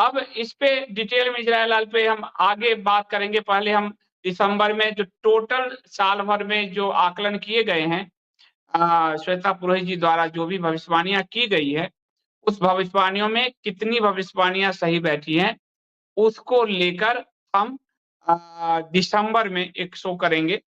अब इस पे डिटेल में इजराइल लाल पे हम आगे बात करेंगे। पहले हम दिसंबर में जो टोटल साल भर में जो आकलन किए गए हैं, श्वेता पुरोहित जी द्वारा जो भी भविष्यवाणियां की गई है, उस भविष्यवाणियों में कितनी भविष्यवाणियां सही बैठी हैं, उसको लेकर हम दिसंबर में एक शो करेंगे।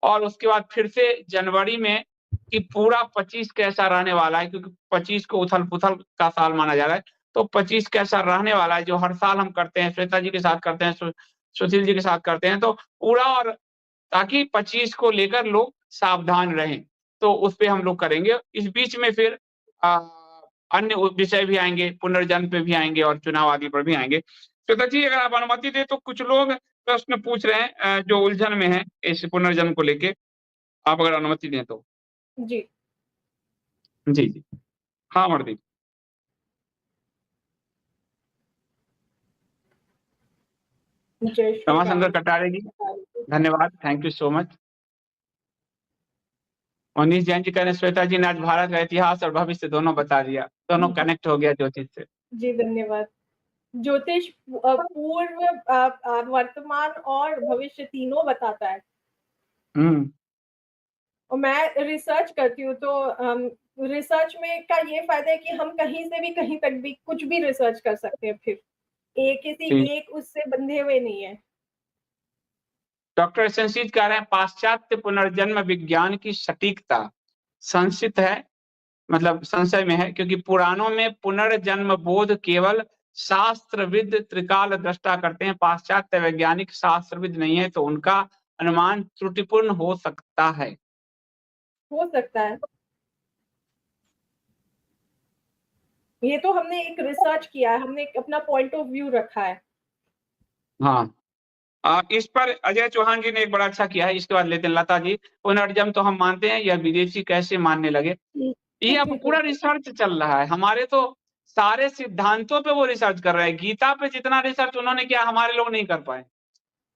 और उसके बाद फिर से जनवरी में कि पूरा 25 कैसा रहने वाला है, क्योंकि 25 को उथल-पुथल का साल माना जा रहा है। तो 25 कैसा रहने वाला है, जो हर साल हम करते हैं, श्वेता जी के साथ करते हैं, सुशील जी के साथ करते हैं, तो पूरा, और ताकि 25 को लेकर लोग सावधान रहें, तो उस पे हम लोग करेंगे। इस बीच में फिर अ, अन्य विषय भी आएँगे, पुनर्जन्म पे भी आएँगे और चुनाव आदि पर भी आएँगे। श्वेता जी, अगर आप अनुमति दें तो कुछ लोग प्रश्न पूछ रहे हैं जो उलझन में हैं इस पुनर्जन्म को लेके, आप अगर अनुमति दें तो? जी। जी, जी। हाँ, अमरदीप। जय श्री रमाशंकर राम। कटारे जी, धन्यवाद, thank you so much. Manish Jain ji कह रहे हैं, श्वेता जी ने आज भारत का इतिहास और भविष्य दोनों बता दिया, दोनों कनेक्ट हो गया ज्योतिष से। जी, धन्यवाद। ज्योतिष पूर्व, वर्तमान और भविष्य तीनों बताता है। और मैं रिसर्च करती हूँ, तो रिसर्च में का ये फायदा है कि हम कहीं से भी कहीं तक भी कुछ भी रिसर्च कर सकते हैं। फिर किसी एक उससे बंधे हुए नहीं है। डॉक्टर संशीत कह रहे हैं, पाश्चात्य पुनर्जन्म विज्ञान की सटीकता संशित है, मतलब संशय में है, क्योंकि पुराणों में पुनर्जन्म बोध केवल शास्त्रविद त्रिकाल दृष्टा करते हैं। पाश्चात्य वैज्ञानिक शास्त्रविद नहीं है, तो उनका अनुमान त्रुटिपूर्ण हो सकता है। हो सकता है। ये तो हमने एक रिसर्च किया है, हमने एक अपना पॉइंट ऑफ व्यू रखा है। हाँ, इस पर अजय चौहान जी ने एक बड़ा अच्छा किया है, इसके बाद लेते हैं लता जी। पुनर्जन्म तो हम मानते हैं, यह विदेशी कैसे मानने लगे? ये अब पूरा रिसर्च चल रहा है, हमारे तो सारे सिद्धांतों पे वो रिसर्च कर रहे हैं। गीता पे जितना रिसर्च उन्होंने किया, हमारे लोग नहीं कर पाए।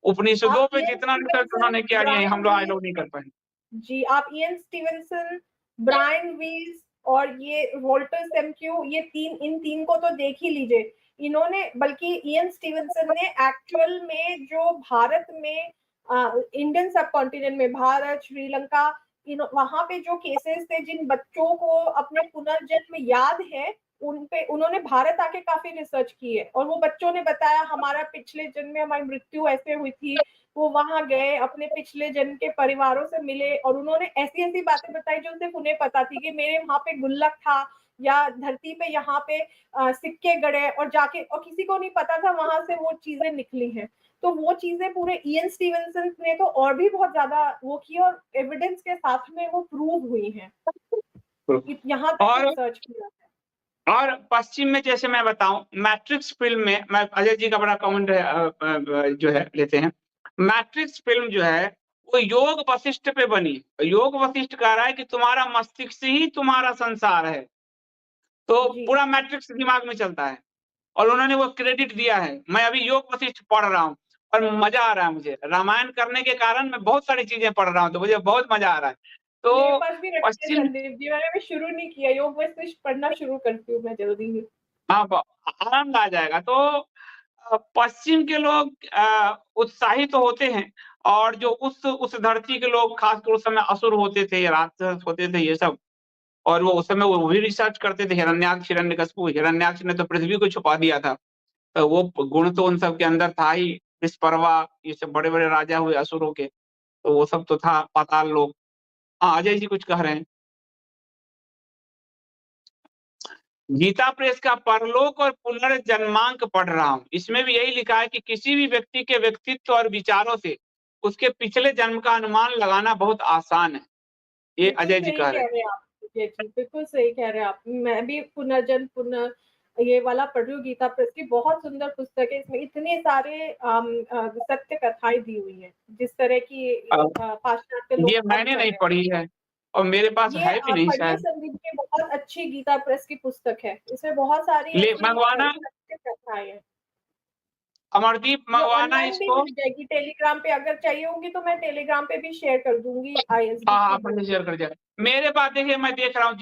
उपनिषदों पे जितना रिसर्च उन्होंने किया, ये हम लोग नहीं कर पाए। जी, आप इयन स्टीवनसन, ब्रायन वील्स और ये वॉल्टर सेम्क्यू, ये इन तीन को तो देख ही लीजिए। इन्होंने, बल्कि इयन स्टीवनसन ने एक्चुअल में जो भारत में, इंडियन सब कॉन्टिनेंट में, भारत, श्रीलंका, वहां पे जो केसेस थे, जिन बच्चों को अपने पुनर्जन्म याद है, उन पे उन्होंने भारत आके काफी रिसर्च की है। और वो बच्चों ने बताया, हमारा पिछले जन्म में हमारी मृत्यु ऐसे हुई थी। वो वहां गए, अपने पिछले जन्म के परिवारों से मिले, और उन्होंने ऐसी ऐसी बातें बताई जो सिर्फ उन्हें पता थी, कि मेरे वहां पे गुल्लक था, या धरती पे यहाँ पे सिक्के गड़े, और जाके, और किसी को नहीं पता था वहां से वो चीजें निकली हैं। तो वो चीजें पूरे इयन स्टीवनसन ने तो और भी बहुत ज्यादा वो की, और एविडेंस के साथ में वो प्रूव हुई है। यहाँ तक रिसर्च किया है। और पश्चिम में, जैसे मैं बताऊं, मैट्रिक्स फिल्म में, मैं अजय जी का बड़ा कमेंट जो है लेते हैं। मैट्रिक्स फिल्म जो है वो योग वशिष्ठ पे बनी। योग वशिष्ठ कह रहा है कि तुम्हारा मस्तिष्क ही तुम्हारा संसार है, तो पूरा मैट्रिक्स दिमाग में चलता है। और उन्होंने वो क्रेडिट दिया है। मैं अभी योग वशिष्ठ पढ़ रहा हूँ और मजा आ रहा है मुझे। रामायण करने के कारण मैं बहुत सारी चीजें पढ़ रहा हूँ, तो मुझे बहुत मजा आ रहा है। मेरे तो पास भी रखते हैं पश्चिम, संदीप जी, मैंने भी शुरू नहीं किया, योग वशिष्ठ पढ़ना शुरू करती हूँ मैं जल्दी ही। हाँ, आनंद आ जाएगा। तो पश्चिम के लोग उत्साहित तो होते हैं, और जो उस धरती के लोग, खासकर उस समय असुर होते थे, राक्षस होते थे, ये सब, और वो उस समय वो भी रिसर्च करते थे। हिरण्याक्ष, हिरण्यकशिपु, हिरण्याक्ष ने तो पृथ्वी को छुपा दिया था, तो वो गुण तो उन सब के अंदर था ही। विस्परवा, ये सब बड़े बड़े राजा हुए असुरों के, तो वो सब तो था, पाताल लोक। हाँ, अजय जी कुछ कह रहे हैं। गीता प्रेस का परलोक और पुनर्जन्मांक पढ़ रहा हूँ। इसमें भी यही लिखा है कि किसी भी व्यक्ति के व्यक्तित्व और विचारों से उसके पिछले जन्म का अनुमान लगाना बहुत आसान है। ये अजय जी कह रहे हैं। बिल्कुल सही कह रहे हैं आप। मैं भी पुनर्जन्म ये वाला पढ़ रही हूँ, गीता प्रेस की बहुत सुंदर पुस्तक है। इसमें इतने सारे सत्य कथाएं दी हुई है, जिस तरह की पाश्चात्य लोग ये मैंने नहीं पढ़ी है, और मेरे पास ये है भी नहीं पढ़िए शायद। संदीप की, बहुत अच्छी गीता प्रेस की पुस्तक है। इसमें बहुत सारी ऐसी मंगवाना, सत्य कथाएं हैं। अमरदीप, ये मंगवाना ऑनलाइन भी इसको। मिल जाएगी, टेलीग्राम पे अगर चाहिए होगी तो मैं टेलीग्राम पे भी शेयर कर दूंगी ISB हाँ, की आप मुझे शेयर कर दिया। मेरे पास देखिए, मैं देख रहा हूँ,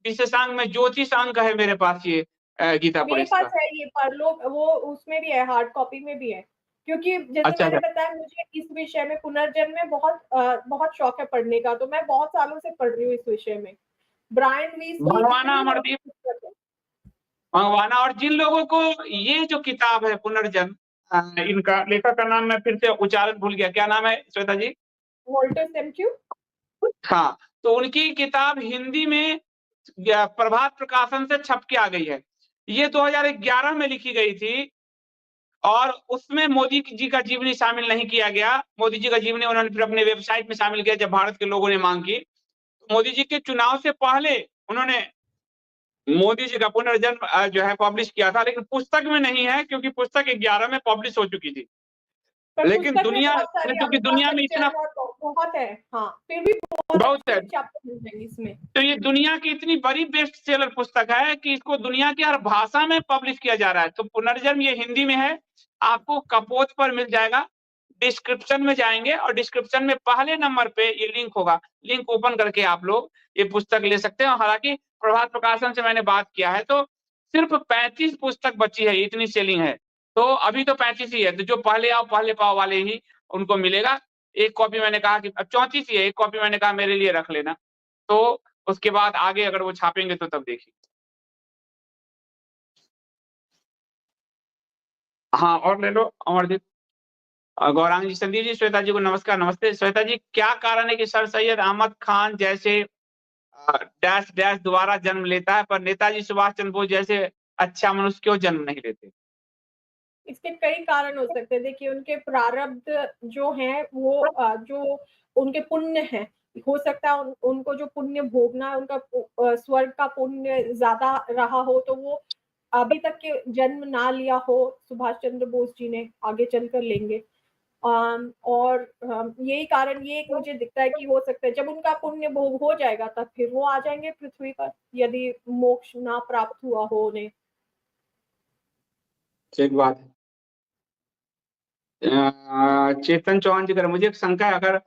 विशेषांक में ज्योतिषांक है मेरे पास। ये गीता मेरे पुलिस पास का। है ये परलोक, वो उसमें भी है, हार्ड कॉपी में भी है, क्योंकि जैसे अच्छा मैंने अच्छा। बताया मुझे इस विषय में पुनर्जन्म में बहुत शौक है पढ़ने का, तो मैं बहुत सालों से पढ़ रही हूँ इस विषय में। ब्रायन वीस की भगवाना इतनी लंबी अमरदीप पुस्तक है। भगवाना, और जिन लोगों को ये जो किताब है पुनर्जन्म, इनका लेखक का नाम मैं फिर से उच्चारण भूल गया, क्या नाम है श्वेता जी? वॉल्टर सेम्क्यू। हाँ, तो उनकी किताब हिंदी में प्रभात प्रकाशन से छप के आ गई है। ये 2011 में लिखी गई थी और उसमें मोदी जी का जीवनी शामिल नहीं किया गया। मोदी जी का जीवनी उन्होंने फिर अपने वेबसाइट में शामिल किया जब भारत के लोगों ने मांग की। मोदी जी के चुनाव से पहले उन्होंने मोदी जी का पुनर्जन्म जो है पब्लिश किया था, लेकिन पुस्तक में नहीं है क्योंकि पुस्तक 11 में पब्लिश हो चुकी थी। पर लेकिन पुस्तक में दुनिया बहुत सारी क्योंकि अमिताभ दुनिया में इतना बच्चन और बहुत है, हाँ, फिर भी बहुत बहुत अच्छे है, चैप्टर मिल जाएंगे इसमें। तो ये दुनिया की इतनी बड़ी बेस्ट सेलर पुस्तक है कि इसको दुनिया की हर भाषा में पब्लिश किया जा रहा है। तो पुनर्जन्म ये हिंदी में है, आपको कपोत पर मिल जाएगा। डिस्क्रिप्शन में जाएंगे और डिस्क्रिप्शन में पहले नंबर पे ये लिंक होगा, लिंक ओपन करके आप लोग ये पुस्तक ले सकते हैं। हालांकि प्रभात प्रकाशन से मैंने बात किया है तो सिर्फ 35 पुस्तक बची है, इतनी सेलिंग है। तो अभी तो 35 ही है, तो जो पहले आओ पहले पाओ वाले ही उनको मिलेगा। एक कॉपी मैंने कहा कि अब 34 ही है, एक कॉपी मैंने कहा मेरे लिए रख लेना। तो उसके बाद आगे अगर वो छापेंगे तो तब देखिए। हाँ, और ले लो अमरदीप। गौरांग जी, संदीप जी, श्वेता जी को नमस्कार। नमस्ते श्वेता जी, क्या कारण है कि सर सैयद अहमद खान जैसे डैश डैश दोबारा जन्म लेता है पर नेताजी सुभाष चंद्र बोस जैसे अच्छा मनुष्य क्यों जन्म नहीं लेते? इसके कई कारण हो सकते हैं। देखिए उनके प्रारब्ध जो हैं वो जो उनके पुण्य हैं, हो सकता है उनको जो पुण्य भोगना है, उनका स्वर्ग का पुण्य ज्यादा रहा हो, तो वो अभी तक के जन्म ना लिया हो सुभाष चंद्र बोस जी ने, आगे चलकर लेंगे। और यही कारण ये एक मुझे दिखता है कि हो सकता है जब उनका पुण्य भोग हो जाएगा तब फिर वो आ जाएंगे पृथ्वी पर, यदि मोक्ष ना प्राप्त हुआ हो उन्हें। ठीक बात है। चेतन चौहान जी कर मुझे एक शंका है, अगर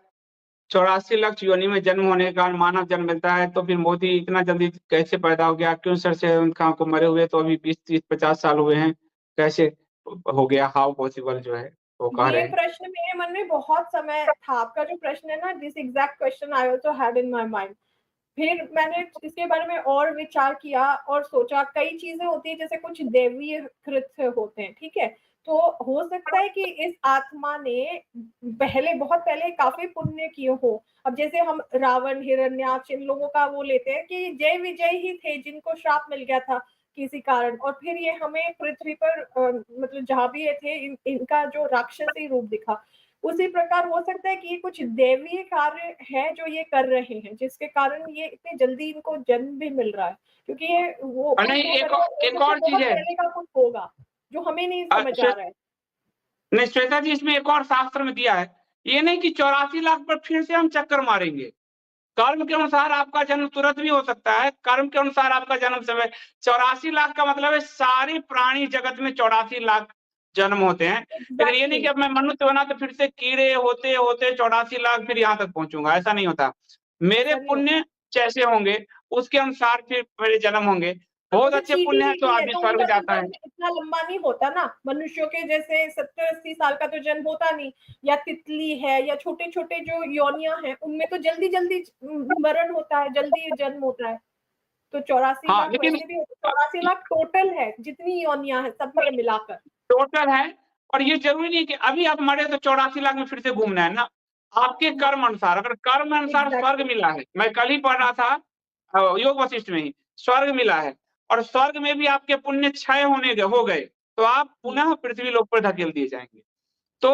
84 लाख योनि में जन्म होने के कारण मानव जन्म मिलता है तो फिर मोदी इतना जल्दी कैसे पैदा हो गया? क्यों सर से उनका को मरे हुए तो अभी 20-30-50 साल हुए हैं, कैसे हो गया? हाउ पॉसिबल जो है वो कह रहे ये हैं। प्रश्न मेरे मन में बहुत समय था, आपका जो प्रश्न है ना, this exact question I also had in my mind. फिर मैंने इसके बारे में और विचार किया और सोचा, कई चीजें होती है जैसे कुछ दैवीय कृत्य होते हैं, ठीक है, तो हो सकता है कि इस आत्मा ने पहले बहुत पहले काफी पुण्य किए हो। अब जैसे हम रावण, हिरण्याक्ष, इन लोगों का वो लेते हैं कि जय विजय ही थे जिनको श्राप मिल गया था किसी कारण, और फिर ये हमें पृथ्वी पर मतलब जहां भी ये थे इनका जो राक्षसी रूप दिखा। उसी प्रकार हो सकता है कि ये कुछ दैवीय कार्य है जो ये कर रहे हैं, जिसके कारण ये इतनी जल्दी इनको जन्म भी मिल रहा है, क्योंकि ये वो और नहीं, हो सकता है एक उनसे और चीज बहुत है। पहले का कुछ होगा जो हमें नहीं समझ आ रहा है। नहीं श्वेता जी, इसमें एक और शास्त्र में दिया है, ये नहीं कि 84 लाख पर फिर से हम चक्कर मारेंगे। कर्म के अनुसार आपका जन्म तुरंत भी हो सकता है, कर्म के अनुसार आपका जन्म समय 84 लाख का मतलब है सारे प्राणी जगत में 84 लाख जन्म होते हैं। लेकिन ये नहीं एग्जैक्टली। कि अब मैं मनुष्य बना तो फिर से कीड़े होते होते 84 लाख फिर यहाँ तक पहुंचूंगा, ऐसा नहीं होता। मेरे ऐसा नहीं होता। पुण्य जैसे होंगे उसके अनुसार फिर मेरे जन्म होंगे। बहुत जैसे अच्छे चींटी पुण्य है तो वीटी है आदमी तो स्वर्ग उनका तो जाता है। जन्म इतना लंबा नहीं होता ना, मनुष्यों के जैसे 70-80 साल का तो जन्म होता नहीं। या तितली है या छोटे छोटे जो योनियां हैं उनमें तो जल्दी जल्दी मरण होता है, जल्दी जन्म होता है। तो 84 हाँ, लाख लेकिन वैसे भी 84 लाख टोटल है जितनी योनियां हैं सब में मिलाकर। टोटल है। और ये जरूरी नहीं कि अभी आप मरे तो 84 लाख में फिर से घूमना है ना, आपके कर्म अनुसार। अगर कर्म अनुसार स्वर्ग एग्जैक्टली। मिला है, मैं कल ही पढ़ रहा था योग वशिष्ठ में ही, स्वर्ग मिला है और स्वर्ग में भी आपके पुण्य क्षय हो गए तो आप पुनः पृथ्वी लोक पर धकेल दिए जाएंगे। तो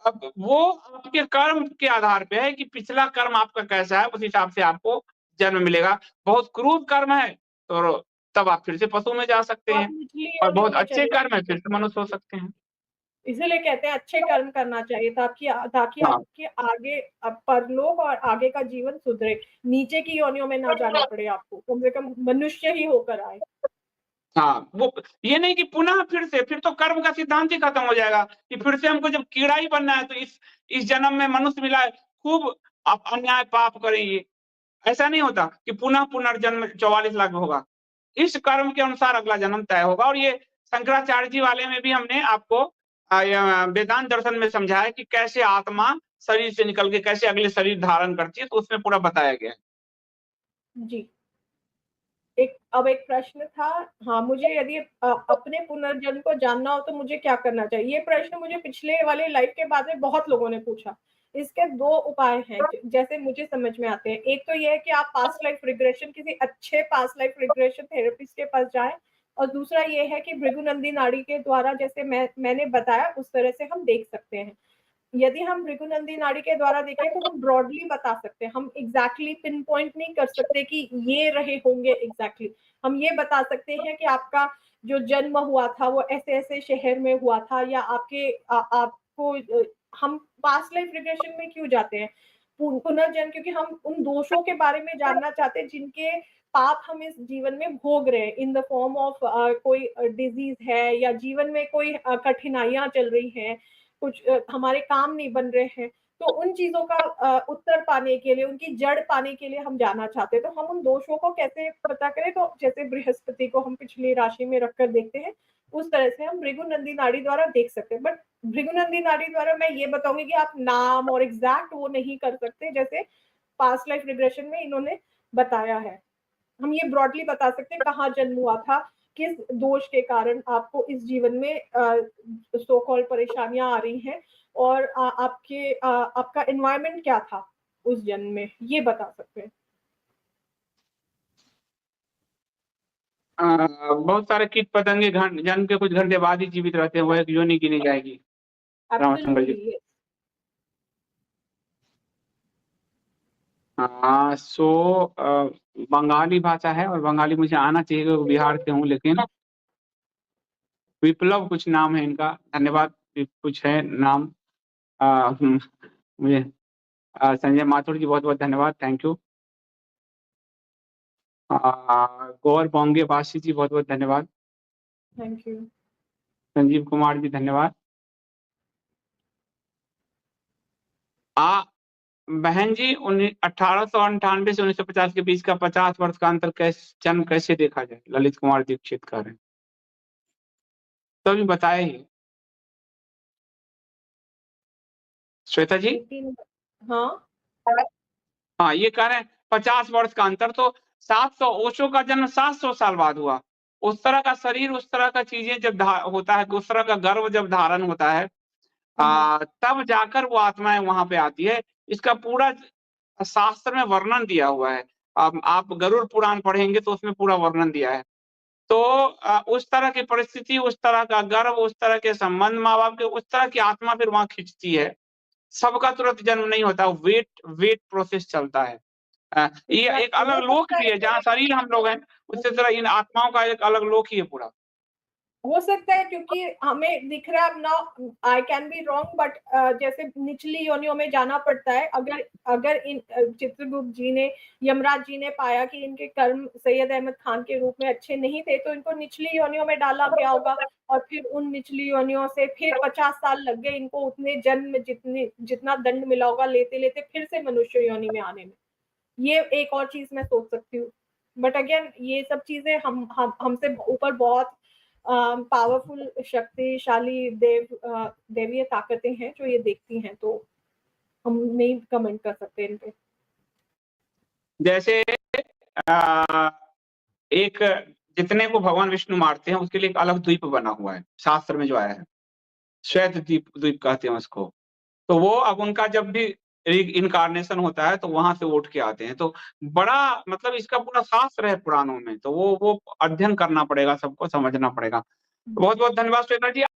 अब वो आपके कर्म के आधार पे है कि पिछला कर्म आपका कैसा है, उस हिसाब से आपको जन्म मिलेगा। बहुत क्रूर कर्म है तो तब आप फिर से पशु में जा सकते तो आप हैं, निचली और योनियों बहुत में अच्छे चले कर्म है जाएंगे। फिर से मनुष्य हो सकते हैं। इसीलिए कहते हैं अच्छे कर्म करना चाहिए ताकि हाँ आपके आगे परलोक और आगे का जीवन सुधरे, नीचे की योनियों में ना जाना पड़े आपको, कम से कम मनुष्य ही होकर आए। हाँ, वो ये नहीं कि पुनः फिर तो कर्म का सिद्धांत ही खत्म हो जाएगा कि फिर से हमको जब कीड़ा ही बनना है तो इस जन्म में मनुष्य मिला है, खूब आप अन्याय पाप करेंगे। ऐसा नहीं होता कि पुनः पुनर्जन्म 44 लाख होगा। इस कर्म के अनुसार अगला जन्म तय होगा। और ये शंकराचार्य जी वाले में भी हमने आपको वेदांत दर्शन में समझाया कि कैसे आत्मा शरीर से निकल के कैसे अगले शरीर धारण करती है, तो उसमें पूरा बताया गया है। जी। अब एक प्रश्न था, हाँ, मुझे यदि अपने पुनर्जन्म को जानना हो तो मुझे क्या करना चाहिए? ये प्रश्न मुझे पिछले वाले लाइफ के बाद में बहुत लोगों ने पूछा। इसके 2 उपाय हैं जैसे मुझे समझ में आते हैं। एक तो ये है कि आप पास्ट लाइफ रिग्रेशन, किसी अच्छे पास्ट लाइफ रिग्रेशन थेरेपिस्ट के पास जाएँ, और दूसरा ये है कि भृगुनंदी नाड़ी के द्वारा, जैसे मैंने बताया उस तरह से हम देख सकते हैं। यदि हम भृगुनंदी नाड़ी के द्वारा देखें तो हम ब्रॉडली बता सकते हैं, हम एग्जैक्टली पिन पॉइंट नहीं कर सकते कि ये रहे होंगे एग्जैक्टली। हम ये बता सकते हैं कि आपका जो जन्म हुआ था वो ऐसे ऐसे शहर में हुआ था, या आपको हम पास्ट लाइफ रिग्रेशन में क्यों जाते हैं पुनर्जन्म, क्योंकि हम उन दोषों के बारे में जानना चाहते हैं जिनके पाप हम इस जीवन में भोग रहे हैं, इन द फॉर्म ऑफ कोई डिजीज है, या जीवन में कोई कठिनाइयां चल रही हैं, कुछ हमारे काम नहीं बन रहे हैं। तो उन चीजों का उत्तर पाने के लिए, उनकी जड़ पाने के लिए हम जानना चाहते हैं। तो हम उन दोषों को कैसे पता करें? तो जैसे बृहस्पति को हम पिछली राशि में रखकर देखते हैं, उस तरह से हम भृगुनंदी नाड़ी द्वारा देख सकते हैं। बट भृगुनंदी नाड़ी द्वारा मैं ये बताऊंगी कि आप नाम और एग्जैक्ट वो नहीं कर सकते जैसे पास्ट लाइफ रिग्रेशन में इन्होंने बताया है। हम ये ब्रॉडली बता सकते हैं कहाँ जन्म हुआ था, किस दोष के कारण आपको इस जीवन में सो कॉल्ड परेशानियां आ रही हैं, और आपका एनवायरनमेंट क्या था उस जन्म में, ये बता सकते हैं। बहुत सारे कीट पतंगे जन्म के कुछ घंटे बाद ही जीवित रहते हैं, वो एक योनि गिनी जाएगी। Absolutely, yes. बंगाली भाषा है, और बंगाली मुझे आना चाहिए क्योंकि बिहार से हूँ, लेकिन विप्लव कुछ नाम है इनका। धन्यवाद। कुछ है नाम मुझे संजय माथुर जी, बहुत बहुत धन्यवाद, थैंक यू। गौर बोंगे वासी जी, बहुत बहुत धन्यवाद, थैंक यू। संजीव कुमार जी, धन्यवाद। बहन जी, 1898 से 1950 के बीच का 50 वर्ष का अंतर जन्म कैसे देखा जाए? ललित कुमार दीक्षित कर रहे हैं, तो अभी बताए ही। श्वेता जी, हाँ, ये कह रहे हैं 50 वर्ष का अंतर, तो 700, ओशो का जन्म 700 साल बाद हुआ। उस तरह का शरीर, उस तरह का चीजें जब होता है, उस तरह का गर्व जब धारण होता है, तब जाकर वो आत्माएं वहां पे आती है। इसका पूरा शास्त्र में वर्णन दिया हुआ है। आप गरुड़ पुराण पढ़ेंगे तो उसमें पूरा वर्णन दिया है। तो उस तरह की परिस्थिति, उस तरह का गर्व, उस तरह के संबंध माँ बाप के, उस तरह की आत्मा फिर वहां खींचती है। सबका तुरंत जन्म नहीं होता, वेट प्रोसेस चलता है। ये एक अलग लोक भी है जहाँ शरीर हम लोग हैं, उससे तरह इन आत्माओं का एक अलग लोक ही है पूरा। हो सकता है क्योंकि हमें दिख रहा है ना, I can be wrong, but जैसे निचली योनियों में जाना पड़ता है। अगर इन चित्रगुप्त जी ने, यमराज जी ने पाया कि इनके कर्म सैयद अहमद खान के रूप में अच्छे नहीं थे, तो इनको निचली योनियों में डाला गया होगा, और फिर उन निचली योनियों से फिर 50 साल लग गए इनको उतने जन्म जितना दंड मिला होगा लेते लेते फिर से मनुष्य योनि में आने में। ये एक और चीज मैं सोच सकती हूँ। बट अगेन ये सब चीजें हमसे ऊपर बहुत पावरफुल, शक्तिशाली देवीय ताकतें हैं जो ये देखती हैं, तो हम नहीं कमेंट कर सकते इन पे। जैसे एक जितने को भगवान विष्णु मारते हैं उसके लिए एक अलग द्वीप बना हुआ है, शास्त्र में जो आया है, श्वेत द्वीप कहते हैं उसको। तो वो अब उनका जब भी इनकारनेशन होता है तो वहां से उठ के आते हैं। तो बड़ा मतलब इसका पूरा शास्त्र है पुराणों में, तो वो अध्ययन करना पड़ेगा, सबको समझना पड़ेगा। बहुत बहुत धन्यवाद श्वेता जी।